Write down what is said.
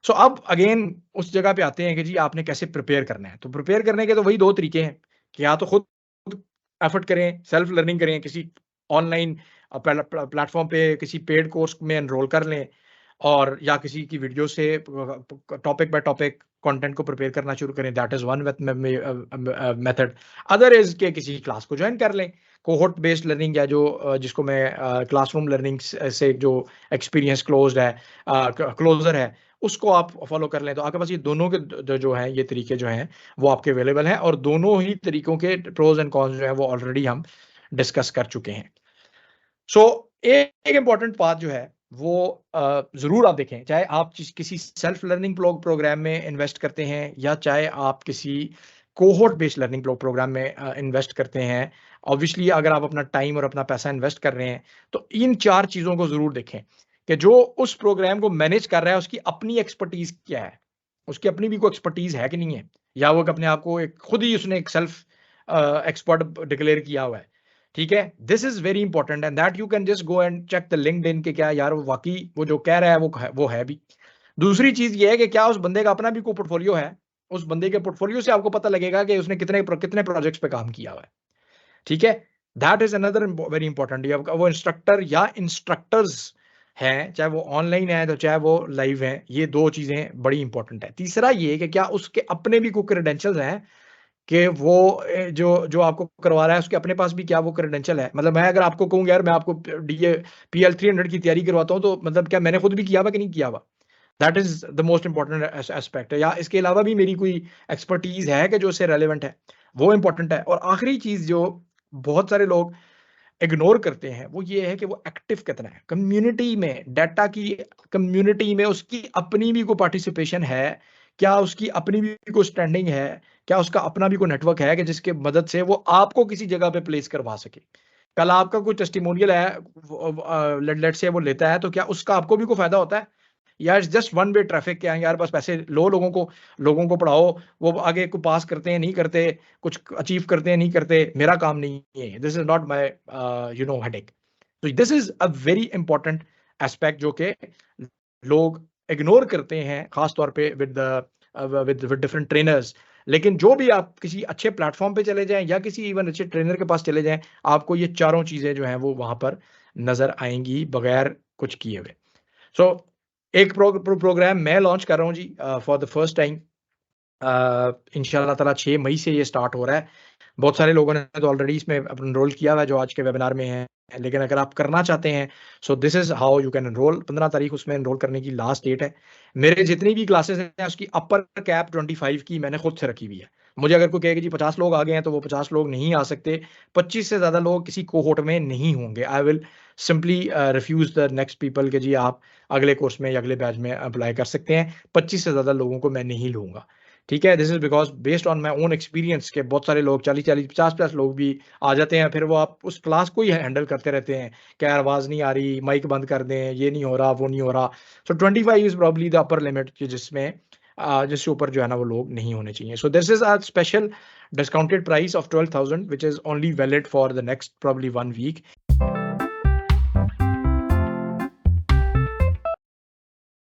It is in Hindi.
सो अब अगेन उस जगह पे आते हैं कि जी आपने कैसे प्रिपेयर करना है। तो प्रिपेयर करने के तो वही 2 तरीके हैं कि या तो खुद एफर्ट करें, सेल्फ लर्निंग करें, किसी ऑनलाइन प्लेटफ़ॉर्म पे किसी पेड कोर्स में एनरोल कर लें और या किसी की वीडियो से टॉपिक बाय टॉपिक कंटेंट को प्रिपेयर करना शुरू करें। That is one method. Other is के किसी क्लास को जॉइन कर लें। कोहोर्ट बेस्ड लर्निंग या जो जिसको मैं क्लासरूम लर्निंग से जो एक्सपीरियंस क्लोज्ड है क्लोज़र है, उसको आप फॉलो कर लें। तो आपके पास ये दोनों के जो हैं ये तरीके जो हैं वो आपके अवेलेबल हैं और दोनों ही तरीकों के प्रोज़ एंड कॉन्स जो हैं वो ऑलरेडी हम डिस्कस कर चुके हैं। सो एक इम्पोर्टेंट बात जो है वो ज़रूर आप देखें, चाहे आप किसी सेल्फ लर्निंग प्रोग्राम में इन्वेस्ट करते हैं या चाहे आप किसी कोहोर्ट बेस्ड लर्निंग प्रोग्राम में इन्वेस्ट करते हैं। ऑब्वियसली अगर आप अपना टाइम और अपना पैसा इन्वेस्ट कर रहे हैं, तो इन 4 चीज़ों को ज़रूर देखें कि जो उस प्रोग्राम को मैनेज कर रहा है, उसकी अपनी एक्सपर्टीज़ क्या है? उसकी अपनी भी कोई एक्सपर्टीज़ है कि नहीं है? या वो अपने आप को एक खुद ही उसने एक सेल्फ एक्सपर्ट डिक्लेयर किया हुआ है। ठीक है? This is very important and that you can just go and check the LinkedIn के क्या यार वो वाक़ई वो जो कह रहा है वो है भी। दूसरी चीज़ ये है कि क्या उस बंदे का अपना भी कोई पोर्टफोलियो है? उस बंदे के पोर्टफोलियो से आपको पता लगेगा कि उसने कितने प्रोजेक्ट्स पे काम किया हुआ है। ठीक है? That is another very important. या वो इंस्ट्रक्टर या इंस्ट्रक्टर्स हैं, चाहे वो ऑनलाइन हैं, तो चाहे वो लाइव हैं, ये 2 चीज़ें बड़ी इंपॉर्टेंट है। तीसरा ये कि क्या उसके अपने भी कोई क्रेडेंशियल्स हैं कि वो जो जो आपको करवा रहा है उसके अपने पास भी क्या वो क्रेडेंशियल है? मतलब मैं अगर आपको कहूँ यार मैं आपको डीए पीएल 300 की तैयारी करवाता हूँ तो मतलब क्या मैंने खुद भी किया हुआ कि नहीं किया हुआ? That is the most important aspect है। या इसके अलावा भी मेरी कोई एक्सपर्टीज़ है कि जो इससे रेलेवेंट है, वो इम्पोर्टेंट है। और आखिरी चीज़ जो बहुत सारे लोग इग्नोर करते हैं, वो ये है कि वो एक्टिव कितना है। कम्युनिटी में डाटा की कम्युनिटी में उसकी अपनी भी कोई पार्टिसिपेशन है? क्या उसकी अपनी भी कोई स्टैंडिंग है? क्या उसका अपना भी कोई नेटवर्क है कि जिसके मदद से वो आपको किसी जगह पे प्लेस करवा सके? कल आपका कोई टेस्टिमोनियल है लेट्स से वो लेता है तो क्या उसका आपको भी कोई फ़ायदा होता है? या it's just one way traffic क्या यार बस पैसे लो लोगों को पढ़ाओ, वो आगे को पास करते हैं, नहीं करते, कुछ अचीव करते हैं, नहीं करते, मेरा काम नहीं है। This is not my headache. तो this is a very important aspect जो कि लोग इग्नोर करते हैं, खास तौर पे विद डिफरेंट ट्रेनर्स। लेकिन जो भी आप किसी अच्छे प्लेटफ़ॉर्म पे चले जाएँ या किसी इवन अच्छे ट्रेनर के पास चले जाएँ, आपको ये चारों चीज़ें जो हैं वो वहाँ पर नज़र आएँगी बगैर कुछ किए हुए। सो एक प्रोग्राम मैं लॉन्च कर रहा हूँ जी फॉर द फर्स्ट टाइम इंशाल्लाह ताला 6 मई से ये स्टार्ट हो रहा है। बहुत सारे लोगों ने तो ऑलरेडी इसमें एनरोल किया हुआ है जो आज के वेबिनार में हैं। लेकिन अगर आप करना चाहते हैं सो this is how you can enrol. 15 तारीख उसमें एनरोल करने की लास्ट डेट है। मेरे जितनी भी क्लासेस हैं उसकी अपर कैप 25 की मैंने खुद से रखी हुई है। मुझे अगर कोई कहे कि जी 50 लोग आ गए हैं तो वो 50 लोग नहीं आ सकते। 25 से ज़्यादा लोग किसी कोहोर्ट में नहीं होंगे। I will simply refuse the next people कि जी आप अगले कोर्स में या अगले बैच में अप्लाई कर सकते हैं। 25 से ज़्यादा लोगों को मैं नहीं लूँगा। ठीक है? This is because based on my own experience के बहुत सारे लोग 40-40, 50-50 लोग भी आ जाते हैं, फिर वो आप उस क्लास को ही हैंडल करते रहते हैं, कि यार आवाज़ नहीं आ रही, माइक बंद कर दें, ये नहीं हो रहा, वो नहीं हो रहा। सो 25 is probably the upper limit कि जिससे ऊपर जो है ना वो लोग नहीं होने चाहिए। So this is a special discounted price of 12,000 which is only valid for the next probably 1 week.